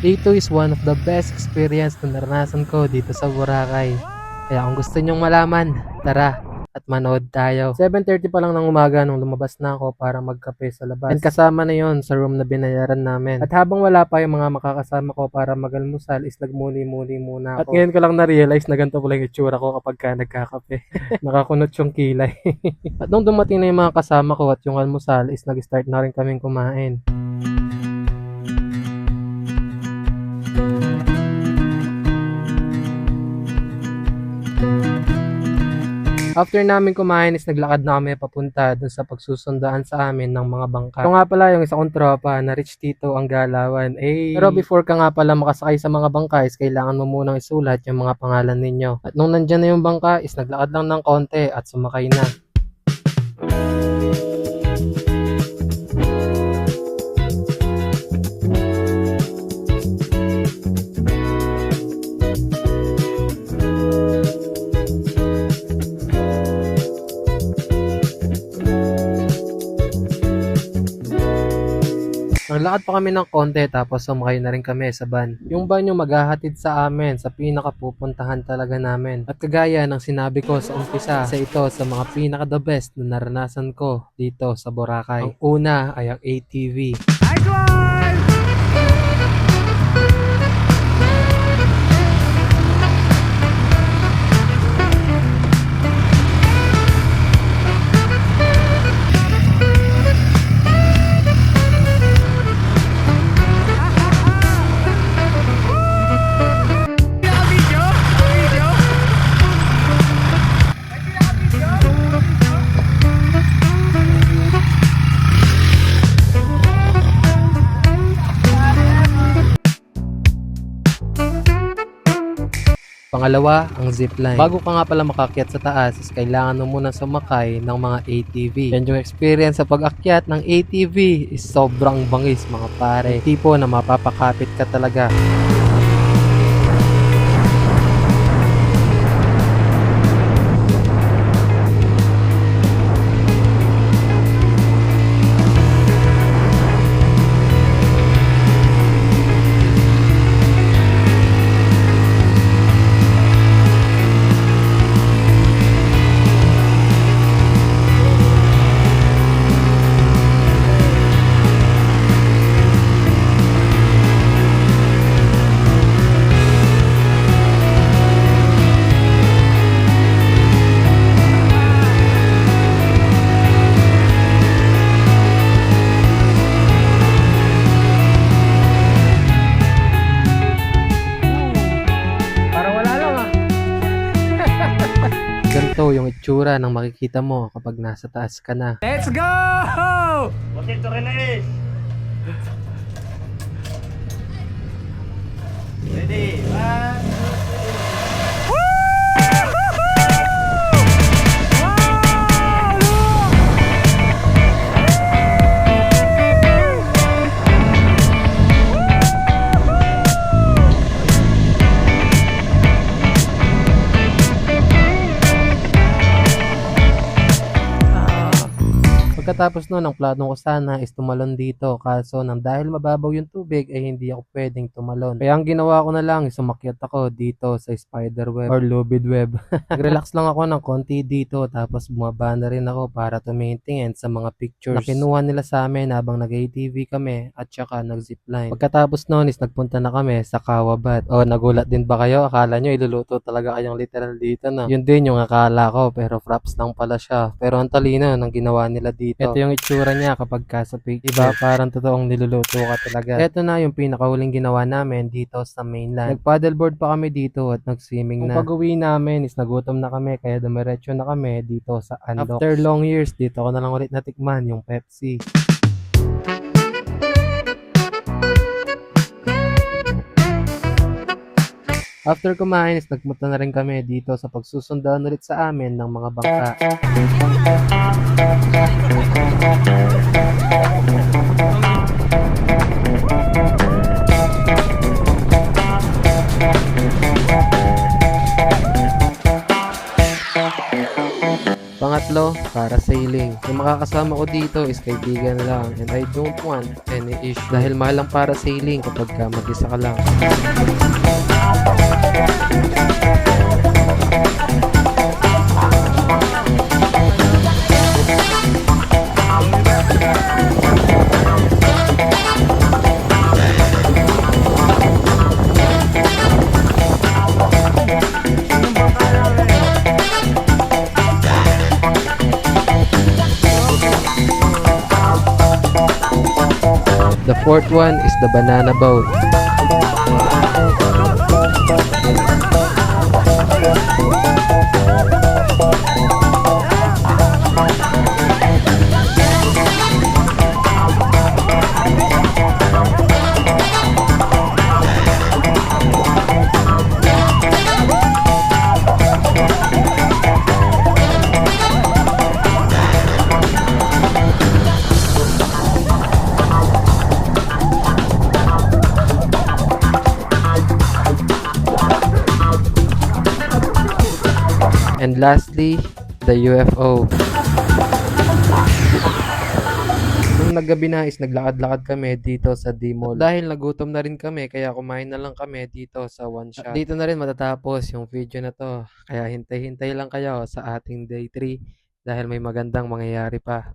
Dito is one of the best experience na naranasan ko dito sa Boracay. Kaya kung gusto nyong malaman, tara at manood tayo. 7:30 pa lang ng umaga nung lumabas na ako para magkape sa labas. And kasama na yon sa room na binayaran namin. At habang wala pa yung mga makakasama ko para magalmusal, is nagmuni-muni muna ako. At ngayon ko lang na-realize na ganito pala yung itsura ko kapag ka nagkakape. Nakakunot yung kilay. At nung dumating na yung mga kasama ko at yung almusal, is nag-start na rin kaming kumain. After namin kumain is naglakad na kami papunta dun sa pagsusundaan sa amin ng mga bangka. Ito nga pala yung isa kong tropa na rich tito ang galawan. Pero before ka nga pala makasakay sa mga bangka is kailangan mo munang isulat yung mga pangalan ninyo. At nung nandyan na yung bangka is naglakad lang ng konti at sumakay na. Naglakad pa kami ng konti tapos sumakay na rin kami sa van. Yung van yung maghahatid sa amin sa pinakapupuntahan talaga namin. At kagaya ng sinabi ko sa umpisa, isa ito sa mga pinaka the best na naranasan ko dito sa Boracay. Ang una ay ang ATV. Pangalawa, ang zipline. Bago ka nga pala makakyat sa taas, is kailangan mo muna sumakay ng mga ATV. And yung experience sa pag-akyat ng ATV is sobrang bangis mga pare. Tipo na mapapakapit ka talaga. Ganito yung itsura ng makikita mo kapag nasa taas ka na. Let's go! Bakit rin eh? Ready? One, Pagkatapos nun, ang plano ko sana is tumalon dito. Kaso nang dahil mababaw yung tubig ay hindi ako pwedeng tumalon. Kaya ang ginawa ko na lang is sumakyat ako dito sa spider web or lubid web. Nag-relax lang ako ng konti dito tapos bumaba na rin ako para tumingin sa mga pictures na kinuha nila sa amin habang nag-ATV kami at saka nag-zipline. Pagkatapos nun is nagpunta na kami sa Kawabat. Nagulat din ba kayo? Akala nyo iluluto talaga kayong literal dito na. Yun din yung akala ko pero fraps lang pala siya. Pero ang talino ng ginawa nila dito. Ito yung itsura niya kapag ka sa picture. Diba? Parang totoong niluluto ka talaga. Ito na yung pinakahuling ginawa namin dito sa mainland. Nag-paddleboard pa kami dito at nag-swimming na. Kung pag-uwi namin is nagutom na kami kaya dumiretso na kami dito sa Anlox. After long years, dito ko na lang ulit natikman yung Pepsi. After kumain is nagpunta na rin kami dito sa pagsusundan ulit sa amin ng mga bangka. Pangatlo, parasailing. Yung makakasama ko dito is kaibigan lang and I don't want any issue dahil mahal ang parasailing kapag mag-isa ka lang. The fourth one is the banana boat. And lastly, the UFO. Nung naggabi na is naglakad-lakad kami dito sa D-Mall. At dahil nagutom na rin kami, kaya kumain na lang kami dito sa One Shot. At dito na rin matatapos yung video na to. Kaya hintay-hintay lang kayo sa ating day 3 dahil may magandang mangyayari pa.